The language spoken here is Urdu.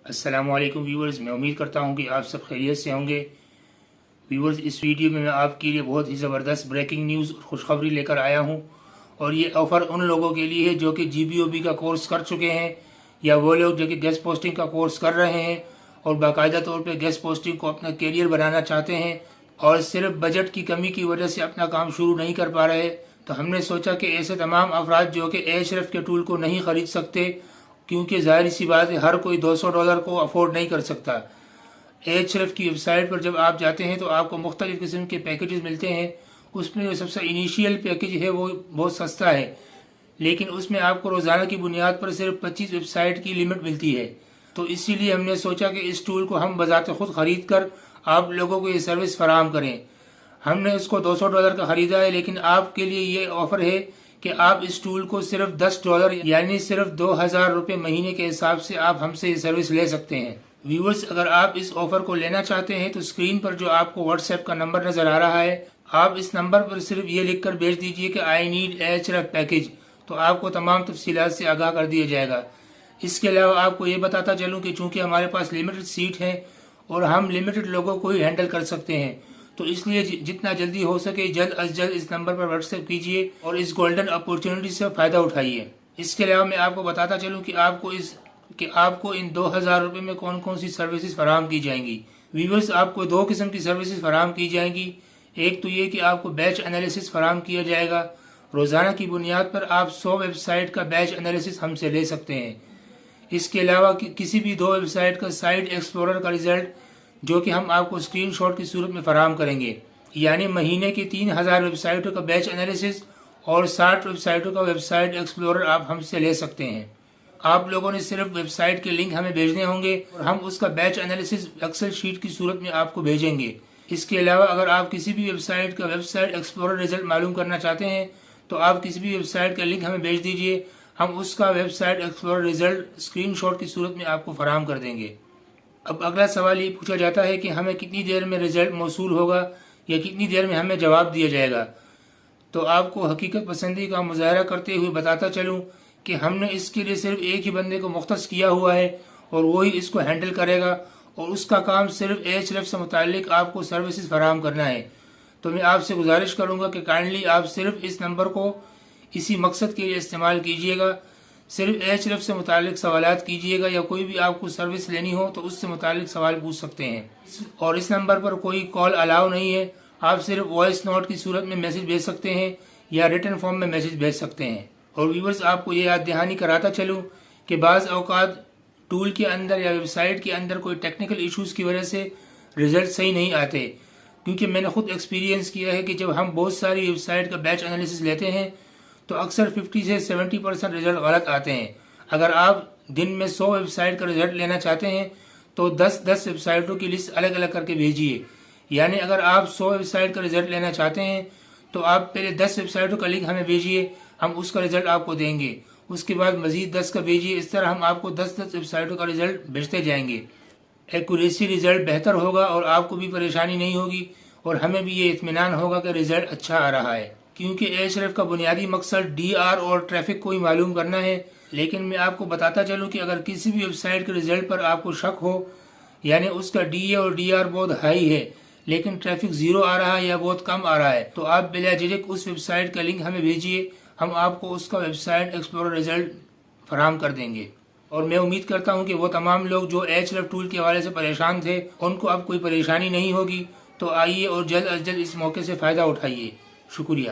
السلام علیکم ویورز، میں امید کرتا ہوں کہ آپ سب خیریت سے ہوں گے۔ ویورز، اس ویڈیو میں آپ کے لیے بہت ہی زبردست بریکنگ نیوز اور خوشخبری لے کر آیا ہوں، اور یہ آفر ان لوگوں کے لیے ہے جو کہ GBOB کا کورس کر چکے ہیں، یا وہ لوگ جو کہ گیسٹ پوسٹنگ کا کورس کر رہے ہیں اور باقاعدہ طور پہ گیسٹ پوسٹنگ کو اپنا کیریئر بنانا چاہتے ہیں اور صرف بجٹ کی کمی کی وجہ سے اپنا کام شروع نہیں کر پا رہے۔ تو ہم نے سوچا کہ ایسے تمام افراد جو کہ ایچ-ریف کے ٹول کو نہیں خرید سکتے، کیونکہ ظاہر سی بات ہے ہر کوئی $200 کو افورڈ نہیں کر سکتا۔ ایچ-ریف کی ویب سائٹ پر جب آپ جاتے ہیں تو آپ کو مختلف قسم کے پیکیجز ملتے ہیں۔ اس میں جو سب سے انیشیل پیکیج ہے وہ بہت سستا ہے، لیکن اس میں آپ کو روزانہ کی بنیاد پر صرف 25 ویب سائٹ کی لمٹ ملتی ہے۔ تو اسی لیے ہم نے سوچا کہ اس ٹول کو ہم بذات خود خرید کر آپ لوگوں کو یہ سروس فراہم کریں۔ ہم نے اس کو $200 کا خریدا ہے، لیکن آپ کے لیے یہ آفر ہے کہ آپ اس ٹول کو صرف $10 یعنی صرف 2000 روپے مہینے کے حساب سے آپ ہم سے یہ سروس لے سکتے ہیں۔ ویورز، اگر آپ اس آفر کو لینا چاہتے ہیں تو اسکرین پر جو آپ کو واٹس ایپ کا نمبر نظر آ رہا ہے، آپ اس نمبر پر صرف یہ لکھ کر بھیج دیجئے کہ آئی نیڈ ایچ-ریف پیکیج، تو آپ کو تمام تفصیلات سے آگاہ کر دیا جائے گا۔ اس کے علاوہ آپ کو یہ بتاتا چلوں کہ چونکہ ہمارے پاس لمیٹڈ سیٹ ہیں اور ہم لمیٹڈ لوگوں کو ہی ہینڈل کر سکتے ہیں، تو اس لیے جتنا جلدی ہو سکے جلد از جلد اس نمبر پر واٹس ایپ کیجئے اور اس گولڈن اپورچونٹی سے فائدہ اٹھائیے۔ اس کے علاوہ میں آپ کو بتاتا چلوں کہ آپ کو ان 2000 روپے میں کون کون سی سروسز فراہم کی جائیں گی۔ ویورز، آپ کو دو قسم کی سروسز فراہم کی جائیں گی۔ ایک تو یہ کہ آپ کو بیچ انالیسس فراہم کیا جائے گا۔ روزانہ کی بنیاد پر آپ 100 ویب سائٹ کا بیچ انالیسس ہم سے لے سکتے ہیں۔ اس کے علاوہ کسی بھی 2 ویب سائٹ کا سائٹ ایکسپلورر کا رزلٹ جو کہ ہم آپ کو اسکرین شاٹ کی صورت میں فراہم کریں گے، یعنی مہینے کی 3000 ویب سائٹوں کا بیچ انالیسس اور 60 ویب سائٹوں کا ویب سائٹ ایکسپلورر آپ ہم سے لے سکتے ہیں۔ آپ لوگوں نے صرف ویب سائٹ کے لنک ہمیں بھیجنے ہوں گے اور ہم اس کا بیچ انالیسس ایکسل شیٹ کی صورت میں آپ کو بھیجیں گے۔ اس کے علاوہ اگر آپ کسی بھی ویب سائٹ کا ویب سائٹ ایکسپلورر رزلٹ معلوم کرنا چاہتے ہیں تو آپ کسی بھی ویب سائٹ کا لنک ہمیں بھیج دیجئے، ہم اس کا website explorer result screenshot کی صورت میں آپ کو فراہم کر دیں گے۔ اب اگلا سوال یہ پوچھا جاتا ہے کہ ہمیں کتنی دیر میں رزلٹ موصول ہوگا یا کتنی دیر میں ہمیں جواب دیا جائے گا۔ تو آپ کو حقیقت پسندی کا مظاہرہ کرتے ہوئے بتاتا چلوں کہ ہم نے اس کے لیے صرف ایک ہی بندے کو مختص کیا ہوا ہے اور وہی اس کو ہینڈل کرے گا، اور اس کا کام صرف ایچ-ریف سے متعلق آپ کو سروسز فراہم کرنا ہے۔ تو میں آپ سے گزارش کروں گا کہ کائنڈلی آپ صرف اس نمبر کو اسی مقصد کے لیے استعمال کیجئے گا۔ صرف ایچ-ریف سے متعلق سوالات کیجئے گا، یا کوئی بھی آپ کو سروس لینی ہو تو اس سے متعلق سوال پوچھ سکتے ہیں، اور اس نمبر پر کوئی کال الاؤ نہیں ہے۔ آپ صرف وائس نوٹ کی صورت میں میسج بھیج سکتے ہیں یا ریٹن فارم میں میسج بھیج سکتے ہیں۔ اور ویورز، آپ کو یہ یاد دہانی کراتا چلوں کہ بعض اوقات ٹول کے اندر یا ویب سائٹ کے اندر کوئی ٹیکنیکل ایشوز کی وجہ سے رزلٹ صحیح نہیں آتے، کیونکہ میں نے خود ایکسپیرینس کیا ہے کہ جب ہم بہت ساری ویب سائٹ کا بیچ انالیسس لیتے ہیں تو اکثر 50 سے 70% رزلٹ غلط آتے ہیں۔ اگر آپ دن میں 100 ویب سائٹ کا رزلٹ لینا چاہتے ہیں تو 10 ویب سائٹوں کی لسٹ الگ الگ کر کے بھیجیے، یعنی اگر آپ 100 ویب سائٹ کا رزلٹ لینا چاہتے ہیں تو آپ پہلے 10 ویب سائٹوں کا لنک ہمیں بھیجیے، ہم اس کا رزلٹ آپ کو دیں گے، اس کے بعد مزید 10 کا بھیجیے، اس طرح ہم آپ کو 10 ویب سائٹوں کا رزلٹ بھیجتے جائیں گے۔ ایکوریسی رزلٹ بہتر ہوگا اور آپ کو بھی پریشانی نہیں ہوگی، اور ہمیں بھی یہ اطمینان ہوگا کہ رزلٹ اچھا آ رہا ہے، کیونکہ ایچ-ریف کا بنیادی مقصد DR اور ٹریفک کو ہی معلوم کرنا ہے۔ لیکن میں آپ کو بتاتا چلوں کہ اگر کسی بھی ویب سائٹ کے رزلٹ پر آپ کو شک ہو، یعنی اس کا DA اور DR بہت ہائی ہے لیکن ٹریفک 0 آ رہا ہے یا بہت کم آ رہا ہے، تو آپ بلا جھجک اس ویب سائٹ کا لنک ہمیں بھیجیے، ہم آپ کو اس کا ویب سائٹ ایکسپلورر رزلٹ فراہم کر دیں گے۔ اور میں امید کرتا ہوں کہ وہ تمام لوگ جو ایچ-ریف ٹول کے حوالے سے پریشان تھے ان کو اب کوئی پریشانی نہیں ہوگی۔ تو آئیے اور جلد از جلد اس موقع سے فائدہ اٹھائیے۔ شکریہ۔